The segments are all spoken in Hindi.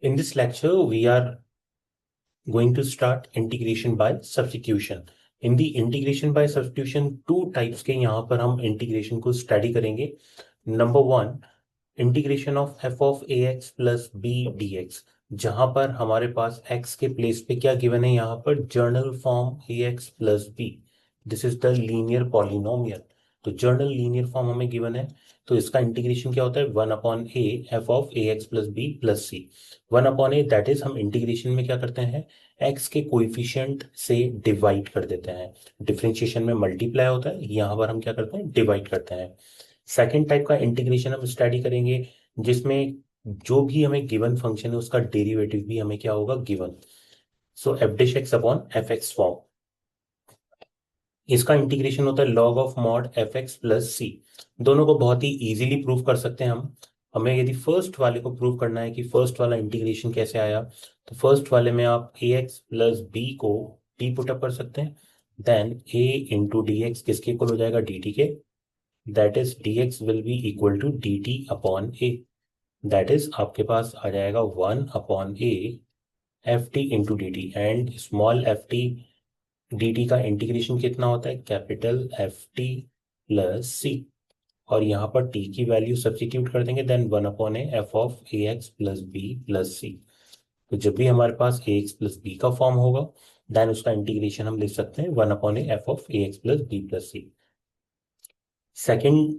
In this lecture, we are going to start integration by substitution. In the integration by substitution, two types के यहाँ पर हम integration को study करेंगे. Number one, integration of F of A X plus B D X, जहां पर हमारे पास x के प्लेस पे क्या गिवन है, यहाँ पर general form A X plus B. This is the linear polynomial. तो जर्नल लीनियर फॉर्म हमें गिवन है, तो इसका इंटीग्रेशन क्या होता है, 1/a F of A X plus B plus C. 1/a, that is हम इंटीग्रेशन में क्या करते हैं, x के कोइफिशिएंट से डिवाइड कर देते हैं. डिफरेंशिएशन में मल्टीप्लाई होता है, यहाँ पर हम क्या करते हैं, डिवाइड करते हैं. सेकेंड टाइप का इंटीग्रेशन हम स्टडी करेंगे, जिसमें जो भी हमें गिवन फंक्शन है उसका डेरिवेटिव भी हमें क्या होगा, given. So F dash x upon F X form. इसका इंटीग्रेशन होता है log of mod F x plus C. दोनों को बहुत ही इजीली प्रूव कर सकते हैं हम. हमें यदि फर्स्ट वाले को प्रूव करना है कि फर्स्ट वाला इंटीग्रेशन कैसे आया, तो फर्स्ट वाले में आप ए एक्स प्लस बी को टी पुटअप कर सकते हैं. Then A into D X किसके इक्वल हो जाएगा, डी टी के. That is dx will be equal to dt upon A. That is आपके पास आ जाएगा 1/a F T into D T. And small F T D T का इंटीग्रेशन कितना होता है, capital F T plus C. और यहाँ पर t की वैल्यू सब्स्टिट्यूट कर देंगे, then 1/a F of A X plus B plus C. तो जब भी हमारे पास ए एक्स प्लस बी का फॉर्म होगा, देन उसका इंटीग्रेशन हम लिख सकते हैं 1/a F of A X plus B plus C. Second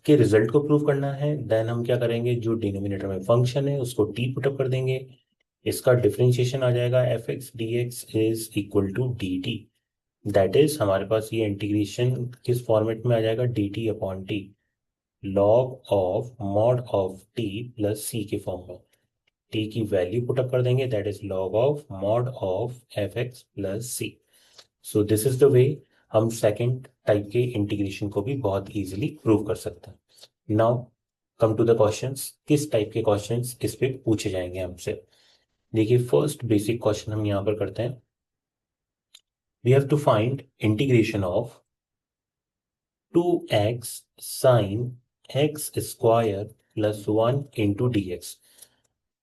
के रिजल्ट को प्रूव करना है, देन हम क्या करेंगे, जो डिनोमिनेटर में फंक्शन है उसको टी पुटअप कर देंगे. इसका डिफरेंशिएशन आ जाएगा f x d x is equal to d t. That is हमारे पास ये इंटीग्रेशन किस फॉर्मेट में आ जाएगा, D t upon t, log of mod of t plus c के फॉर्म में. टी की वैल्यू पुटअप कर देंगे, that is log of mod of f x plus c. So this is the way हम सेकेंड टाइप के इंटीग्रेशन को भी बहुत इजीली प्रूव कर सकते हैं. Now come to the questions, किस टाइप के क्वेश्चंस इस पे पूछे जाएंगे हमसे. देखिए, फर्स्ट बेसिक क्वेश्चन हम यहाँ पर करते हैं. We have to find integration of 2x sine x square plus 1 into D x.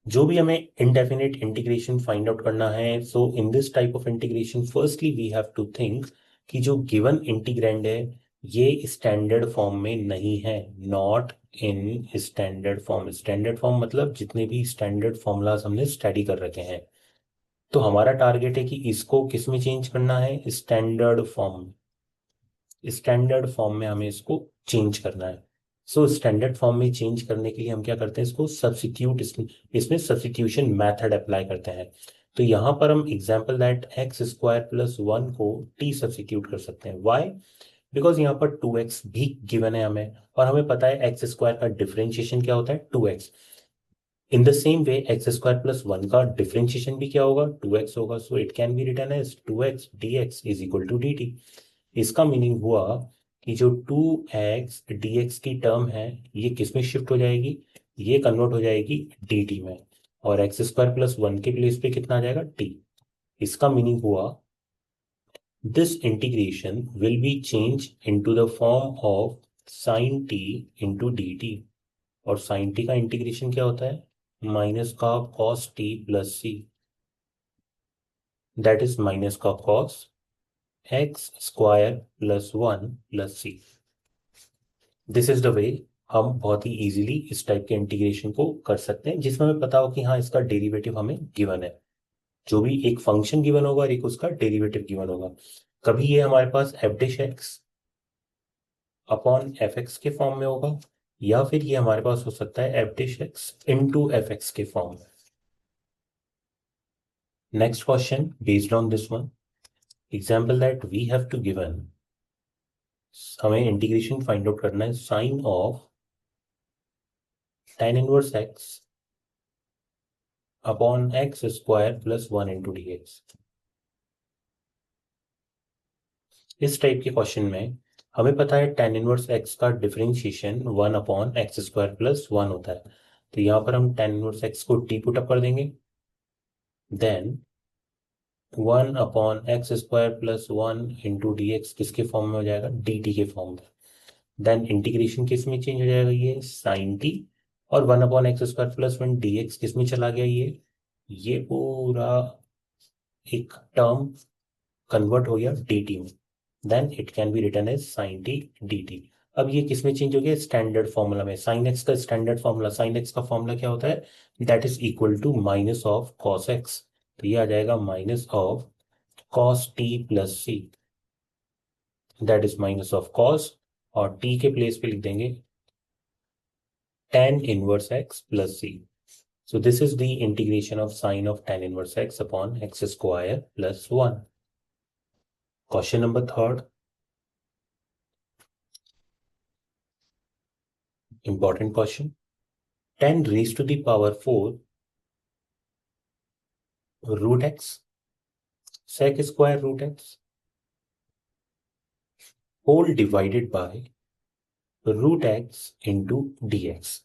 जो भी हमें इंडेफिनिट इंटीग्रेशन फाइंड आउट करना है, so in this type of integration firstly we have to think कि जो गिवन इंटीग्रैंड है ये स्टैंडर्ड फॉर्म में नहीं है. Not in standard form. Standard form मतलब जितने भी स्टैंडर्ड फॉर्मूलाज हमने स्टडी कर रखे हैं, तो हमारा टारगेट है कि इसको किस में चेंज करना है, स्टैंडर्ड फॉर्म. स्टैंडर्ड फॉर्म में हमें इसको चेंज करना है. सो स्टैंडर्ड फॉर्म में चेंज करने के लिए हम क्या करते हैं, इसको सब्स्टिट्यूट, इसमें सब्स्टिट्यूशन मेथड अप्लाई करते हैं. तो यहाँ पर हम example that x square plus 1 को टी सब्स्टिट्यूट कर सकते हैं. वाई? बिकॉज यहाँ पर 2x भी गिवन है हमें, और हमें पता है एक्स स्क्वायर का डिफरेंशिएशन क्या होता है, 2x. In the same way X square plus 1 का डिफरेंशिएशन भी क्या होगा, 2x होगा. So it can be written as 2x dx is equal to dt. इसका मीनिंग हुआ कि जो 2x dx की टर्म है ये किस में शिफ्ट हो जाएगी, ये कन्वर्ट हो जाएगी dt में, और एक्स स्क्वायर प्लस 1 के प्लेस पे कितना आ जाएगा, t. इसका मीनिंग हुआ this integration will be change into the form of sine t into dt. और साइन t का इंटीग्रेशन क्या होता है, माइनस का cos t plus C. That is minus का cos X square plus 1 plus C. This is the way हम बहुत ही इजीली इस टाइप के इंटीग्रेशन को कर सकते हैं, जिसमें हमें पता हो कि हाँ इसका डेरिवेटिव हमें गिवन है. जो भी एक फंक्शन गिवन होगा और एक उसका डेरिवेटिव गिवन होगा. कभी ये हमारे पास f dash x upon F x के फॉर्म में होगा, या फिर ये हमारे पास हो सकता है F dash X into F x के फॉर्म में. Next question based on this one, example that we have to given, हमें इंटीग्रेशन फाइंड आउट करना है sine of tan inverse x upon X square plus 1 into D X. इस टाइप के क्वेश्चन में हमें पता है tan इनवर्स x का differentiation 1 upon X square plus 1 होता है. तो यहाँ पर हम tan इनवर्स x को t पुटअप कर देंगे, then 1 upon X square plus 1 into D X किसके फॉर्म में हो जाएगा, डी टी के फॉर्म में. देन इंटीग्रेशन किस में चेंज हो जाएगा, ये साइन टी, और 1 upon X square plus 1 D x किस में चला गया, ये ये पूरा एक टर्म कन्वर्ट हो गया dt में, then it can be written as sin t dt। अब ये किस में चेंज हो गया? स्टैंडर्ड फॉर्मूला में। साइन एक्स का स्टैंडर्ड फॉर्मूला, साइन एक्स का फॉर्मूला क्या होता है? That is equal to minus of cos X. तो ये आ जाएगा minus of cos T plus C, that is minus of cos, और टी के प्लेस पे लिख देंगे tan inverse x plus C. So this is the integration of sine of tan inverse x upon x square plus 1. Question number third, important question. 10 raised to the power 4 root x sec square root x whole divided by root x into dx.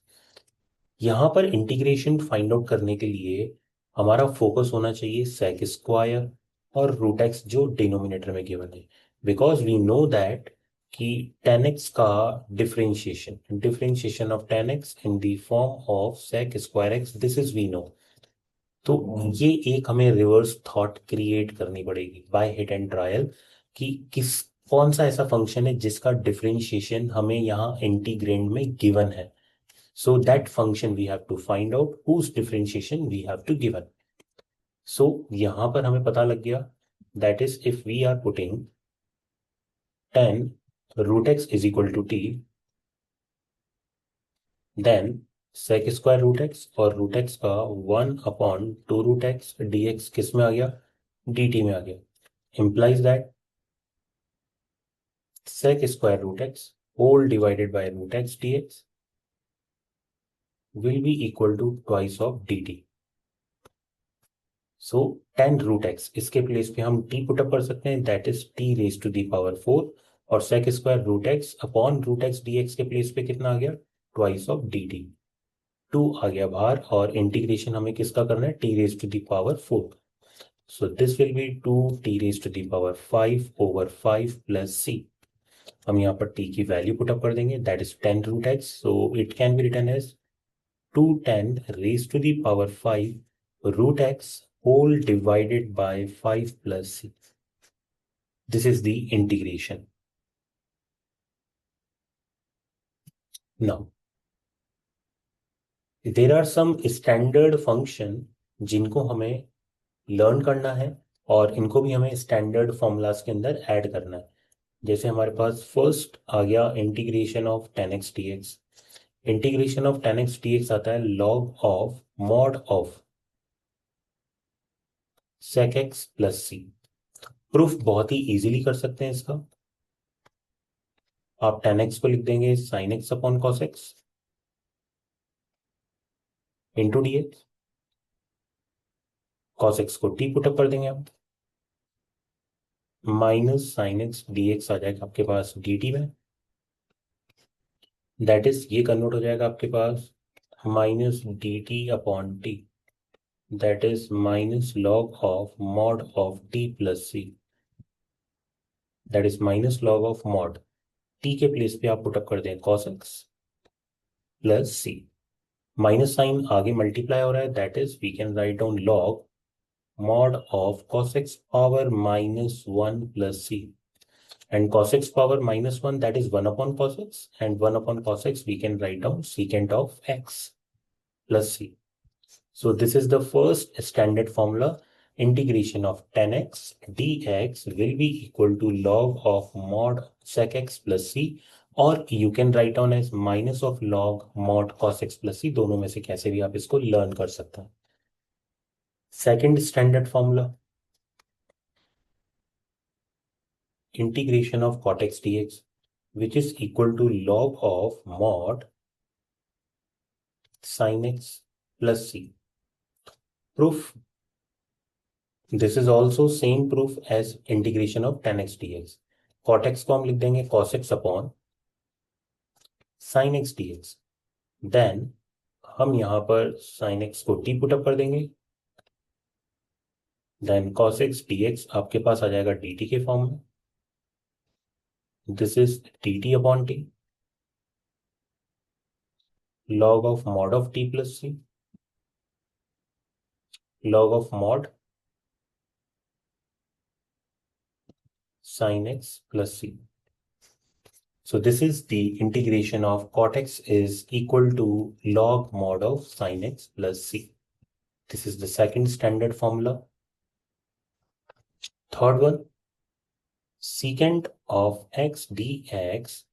यहां पर इंटीग्रेशन फाइंड आउट करने के लिए हमारा फोकस होना चाहिए सेक स्क्वायर और रूट एक्स जो डिनोमिनेटर में गिवन है, बिकॉज वी नो दैट कि टेन एक्स का differentiation of tan X in the form of sec square X, this is we know. तो ये एक हमें रिवर्स थॉट क्रिएट करनी पड़ेगी बाय हिट एंड ट्रायल कि किस कौन सा ऐसा फंक्शन है जिसका डिफरेंशिएशन हमें यहाँ इंटीग्रेंड में गिवन है। So that function we have to find out whose differentiation we have to given. So यहां पर हमें पता लग गया, that is if we are putting tan root x is equal to t, then sec square root x और root x का 1/2 root x dx किस में आ गया? dt में आ गया। implies that sec square root x whole divided by root x dx will be equal to twice of dt. So tan root x, इसके प्लेस पे हम t पुटअप कर सकते हैं, that is t raise to the power 4, और sec square root x upon root x d x के प्लेस पे कितना आ गया? Twice of d t. 2 आ गया बाहर, और इंटीग्रेशन हमें किसका करना है? t raise to the power 4। So this will be 2 t raise to the power 5 over 5 plus c। हम यहाँ पर t की वैल्यू पुटअप कर देंगे, that is tan root x, so it can be written as 2 tan raised to the power 5 root x whole divided by 5 plus c. This is the integration. Now, there are some standard function जिनको हमें लर्न करना है, और इनको भी हमें स्टैंडर्ड फॉर्मूलाज के अंदर ऐड करना है। जैसे हमारे पास फर्स्ट आ गया integration of tan x d x. Integration of tan x d x आता है log of mod of sec x plus c. Proof बहुत ही इजीली कर सकते हैं इसका। आप टेन एक्स को लिख देंगे sine x upon cos x into D x. Cos x को टी पुटअप कर देंगे आप, minus sine x d x आ जाएगा आपके पास डी टी में, दैट इज ये कन्वर्ट हो जाएगा आपके पास minus d t upon t, that is minus log of mod of t plus C, that is minus log of mod t के प्लेस पे आप पुटअप कर दें cos x plus c. Minus sign आगे मल्टीप्लाई हो रहा है, that is we can write down log mod of cos x power minus 1 plus c, and cos x power minus 1, that is 1 upon cos x, and 1 upon cos x we can write down secant of x plus c. So this is the first standard formula. Integration of tan x dx will be equal to log of mod sec x plus c, और you can write down as minus of log mod cos x plus c, दोनों में से कैसे भी आप इसको लर्न कर सकते हैं। Second standard formula, integration of cot x dx, which is equal to log of mod sin x plus c. Proof, this is also same proof as integration of tan x dx. cot x को हम लिख देंगे cos x upon sin x dx, then हम यहाँ पर sin x को t पुटअप कर देंगे, then cos x dx आपके पास आ जाएगा dt के फॉर्म में, this is dt upon t log of mod of t plus c log of mod sin x plus c. So this is the integration of cot x is equal to log mod of sin x plus c. This is the second standard formula. Third one, secant of x dx,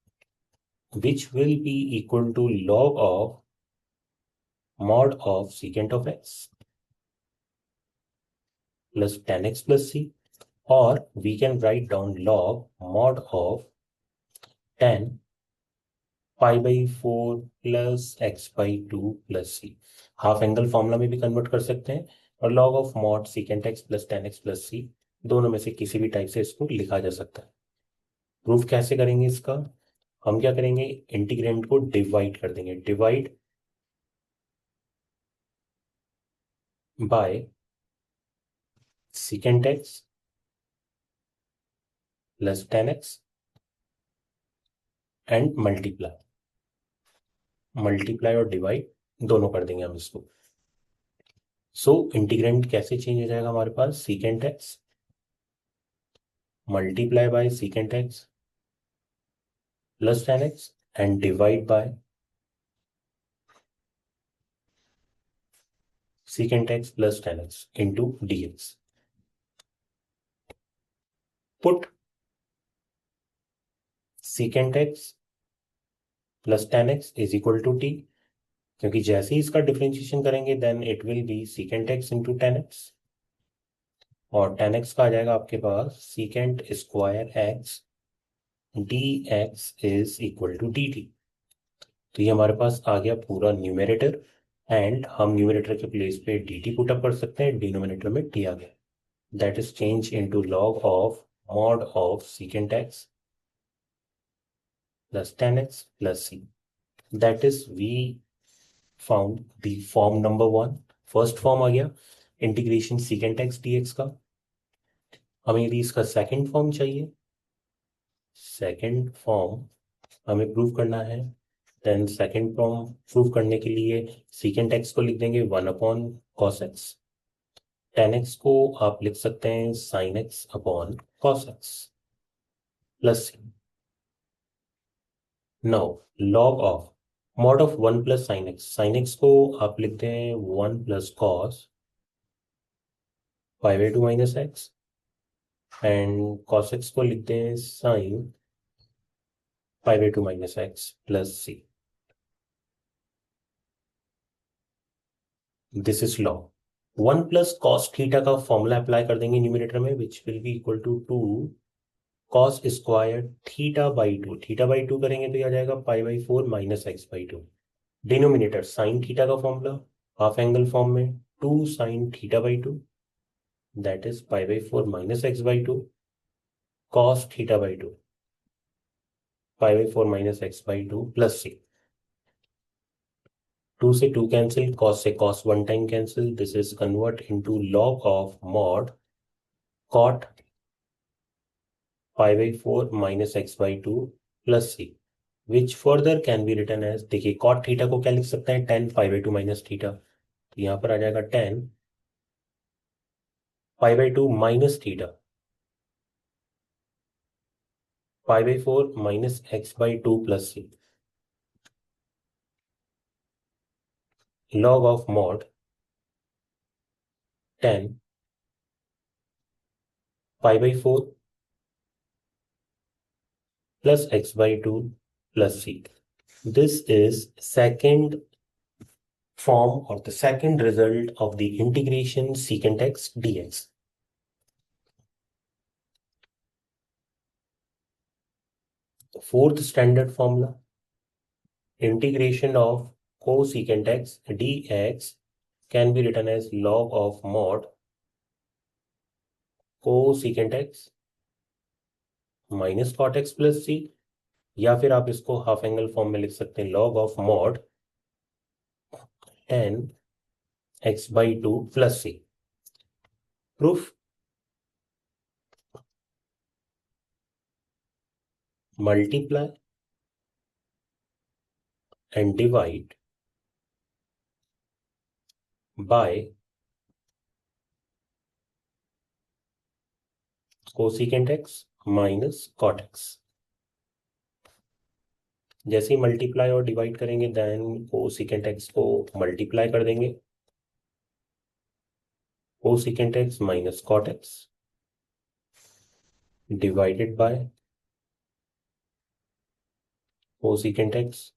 which will be equal to log of mod of secant of x plus tan x plus c, or we can write down log mod of tan pi by 4 plus x by 2 plus c. Half angle formula में भी कन्वर्ट कर सकते हैं और log of mod secant x plus tan x plus c दोनों में से किसी भी टाइप से इसको लिखा जा सकता है. प्रूफ कैसे करेंगे इसका? हम क्या करेंगे, इंटीग्रेंड को डिवाइड कर देंगे. Divide by secant x plus tan x and multiply और डिवाइड दोनों कर देंगे हम इसको. सो इंटीग्रेंड कैसे चेंज हो जाएगा हमारे पास, secant x multiply by secant x plus tan x and divide by secant x plus tan x into dx. Put secant x plus tan x is equal to t, क्योंकि जैसे ही इसका डिफरेंशिएशन करेंगे then it will be secant x into tan x, और tan x का आ जाएगा आपके पास secant square x dx is equal to dt. तो ये हमारे पास आ गया पूरा न्यूमेरेटर, एंड हम न्यूमेरेटर के प्लेस पे dt पुट अप कर सकते हैं, डिनोमिनेटर में t आ गया. That is change into log of mod of secant x plus tan x plus c. That is, we found the form number 1. First form आ गया इंटीग्रेशन secant x dx का. हमें यदि इसका सेकंड फॉर्म चाहिए, सेकंड फॉर्म हमें प्रूव करना है, देन सेकंड फॉर्म प्रूव करने के लिए secant x को लिख देंगे 1 upon cos x, tan x को आप लिख सकते हैं sin x अपॉन cos x plus c. Now log of mod of 1 plus sin x को आप लिखते हैं 1 plus cos pi by 2 minus x, and cos x को लिखते हैं sin पाई बाई 2 माइनस एक्स plus C. This is log 1 plus cos theta का फॉर्मूला अप्लाई कर देंगे न्यूमिनेटर में, which will be equal to 2 cos square theta by 2. Theta by 2 करेंगे तो ये आ जाएगा pi by 4 minus x by 2. Denominator sine theta का फॉर्मूला हाफ एंगल फॉर्म में 2 sine theta by 2, that is pi by 4 minus x by 2 cos theta by 2, pi by 4 minus x by 2 plus c. 2 से 2 कैंसिल, कॉस से cos 1 time cancel. This is convert into log of mod cot pi by 4 minus x by 2 plus c, which further can be written as, देखिए कॉट थीटा को क्या लिख सकते हैं, tan pi by 2 minus theta, तो यहाँ पर आ जाएगा 10 pi by 2 minus theta pi by 4 minus x by 2 plus c. Log of mod 10 pi by 4 plus x by 2 plus c. This is second form or the second result of the integration secant x dx. Fourth standard formula, integration of cosecant x dx can be written as log of mod cosecant x minus cot x plus c, या फिर आप इसको हाफ एंगल फॉर्म में लिख सकते हैं log of mod tan x by 2 plus c. Proof, multiply and divide by cosecant x minus cot x. जैसे ही मल्टीप्लाई और डिवाइड करेंगे देन कोसिकेंट एक्स को मल्टीप्लाई कर देंगे, cosecant x minus cot x divided by cosecant x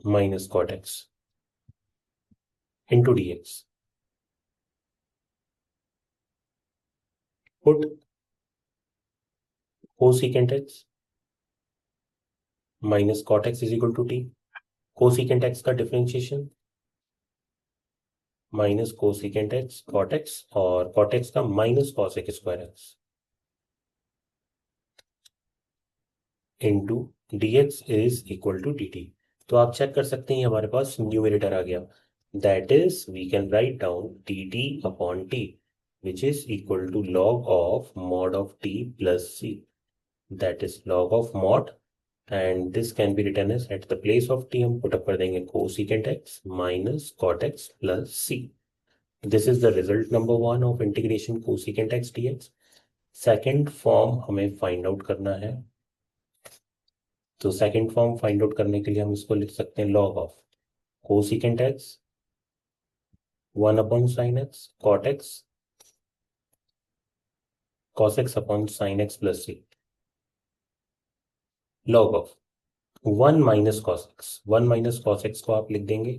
minus cot x into D x. Put cosecant x minus cot x is equal to t, cosecant x का differentiation minus cosecant x cot x और कॉट एक्स का minus cosec square x into D x is equal to d T. तो आप चेक कर सकते हैं हमारे पास न्यूमरेटर आ गया, that is we can write down d t upon t which is equal to log of mod of t plus C, that is log of mod and this can be written as at the place of t हम पुट अप कर देंगे cosecant x minus cot x plus C. This is the result number 1 of integration cosecant x d x. Second form हमें फाइंड आउट करना है, तो सेकेंड फॉर्म फाइंड आउट करने के लिए हम इसको लिख सकते हैं log of cosecant x 1 upon sine x cot x cos x upon sine x plus c, log of 1 minus cos x, 1 minus cos x को आप लिख देंगे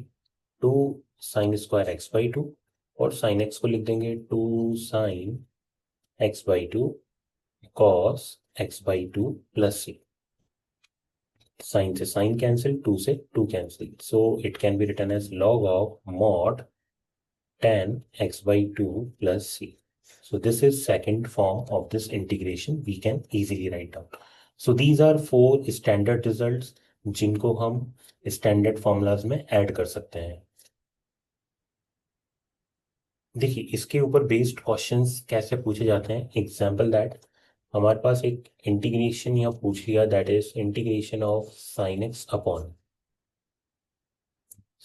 2 साइन स्क्वायर एक्स बाई 2 और साइन एक्स को लिख देंगे 2 sine x by 2 cos x by 2 plus c. Sine से साइन कैंसिल, 2 से 2 cancel, so it can be written as log of mod tan x by 2 plus c. So this is second form of this integration we can easily write down. So these are 4 standard results जिनको हम standard formulas में add कर सकते हैं। देखिए इसके ऊपर बेस्ड क्वेश्चंस कैसे पूछे जाते हैं, एग्जाम्पल दैट हमारे पास एक इंटीग्रेशन यहाँ पूछ लिया, that is integration of sine x upon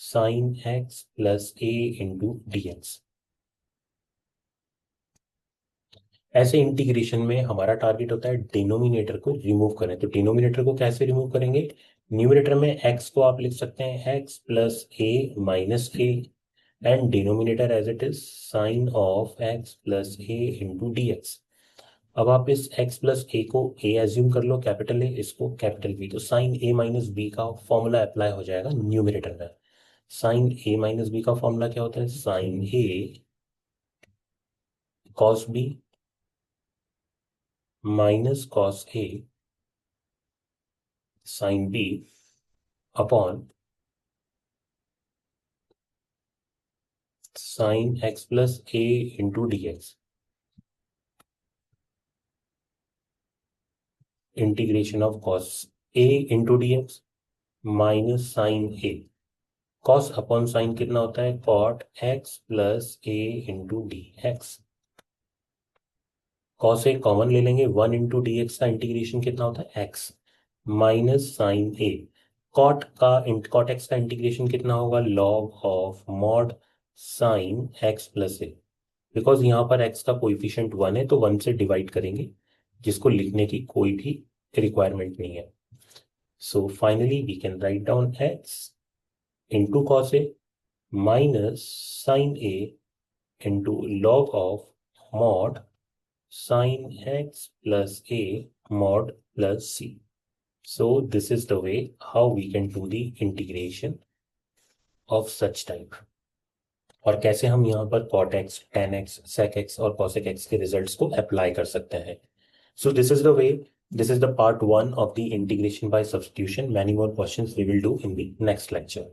sine x plus A into D x. ऐसे इंटीग्रेशन में हमारा टारगेट होता है डिनोमिनेटर को रिमूव करें, तो डिनोमिनेटर को कैसे रिमूव करेंगे, न्यूमरेटर में x को आप लिख सकते हैं x plus a minus a and denominator as it is sine of x plus A into D x. अब आप इस x प्लस ए को a एज्यूम कर लो कैपिटल ए, इसको कैपिटल बी, तो साइन ए माइनस बी का फॉर्मूला अप्लाई हो जाएगा न्यूमरेटर में। साइन ए माइनस बी का फॉर्मूला क्या होता है, sine A cos B minus cos A sine B upon sine x plus A into D x, integration of cos A into D x minus sine A, cos upon sine कितना होता है, cot x plus A into D x. Cos A common ले लेंगे, 1 इंटू डी एक्स का इंटीग्रेशन कितना होता है एक्स माइनस साइन ए, कॉट एक्स का इंटीग्रेशन कितना होगा, log of mod sine x plus A. Because यहाँ पर एक्स का कोएफिशिएंट 1 है तो 1 से डिवाइड करेंगे, जिसको लिखने की कोई भी रिक्वायरमेंट नहीं है। So finally we can write down x into cos A minus sine A into log of mod sin x plus a mod plus c. So this is the way how we can do the integration of such type. और कैसे हम यहाँ पर cot x, tan x, sec x और cosec x के रिजल्ट्स को अप्लाई कर सकते हैं। So this is the way, this is the part 1 of the integration by substitution. Many more questions we will do in the next lecture.